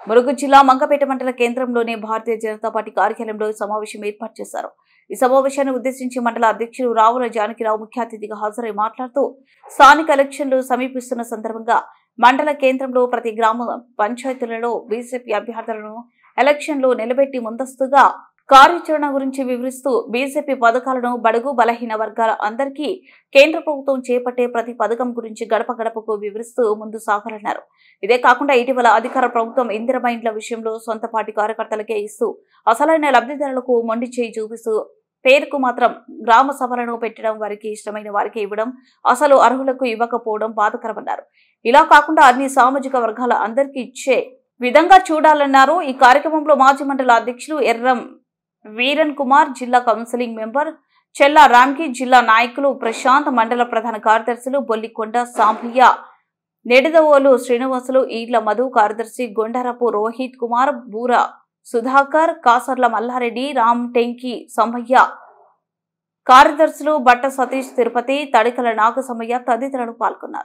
ములుగు జిల్లా మంగపేట మండల కేంద్రంలోని భారతీయ జనతా పార్టీ కార్యాలయంలో సమావేశం ఏర్పాటు చేశారు. ఈ సమావేశాన్ని ఉద్దేశించి మండల అధ్యక్షులు రావుల జానకిరావు ముఖ్య అతిథిగా హాజరై మాట్లాడుతూ స్థానిక ఎలక్షన్లు సమీపిస్తున్న సందర్భంగా మండల కేంద్రంలో ప్రతి గ్రామ పంచాయతీలలో బీజేపీ అభ్యర్థులను ఎలక్షన్లో నిలబెట్టి ముందస్తుగా కార్యాచరణ గురించి వివరిస్తూ బీజేపీ పథకాలను బడుగు బలహీన వర్గాల అందరికీ కేంద్ర ప్రభుత్వం చేపట్టే ప్రతి పథకం గురించి గడప గడపకు వివరిస్తూ ముందు సాగాలన్నారు. ఇదే కాకుండా ఇటీవల అధికార ప్రభుత్వం ఇందిరమ్మ ఇండ్ల విషయంలో సొంత పార్టీ కార్యకర్తలకే ఇస్తూ అసలైన లబ్ధిదారులకు మొండి చేయి చూపిస్తూ పేరుకు మాత్రం గ్రామ సభలను పెట్టడం, వారికి ఇష్టమైన వారికి ఇవ్వడం, అసలు అర్హులకు ఇవ్వకపోవడం బాధకరమన్నారు. ఇలా కాకుండా అన్ని సామాజిక వర్గాల అందరికీ ఇచ్చే విధంగా చూడాలన్నారు. ఈ కార్యక్రమంలో మాజీ మండల అధ్యక్షులు ఎర్రం వీరన్ కుమార్, జిల్లా కౌన్సిలింగ్ మెంబర్ చెల్లా రామ్కి, జిల్లా నాయకులు ప్రశాంత్, మండల ప్రధాన కార్యదర్శులు బొల్లికొండ సాంభయ్య, నెడిదవోలు శ్రీనివాసులు, ఈడ్ల మధు, కార్యదర్శి గొండరపు రోహిత్ కుమార్, బూర సుధాకర్, కాసర్ల మల్లారెడ్డి, రామ్ టెంకి సంభయ్య, కార్యదర్శులు బట్ట సతీష్ తిరుపతి, తడికల నాగసమయ్య తదితరులు పాల్గొన్నారు.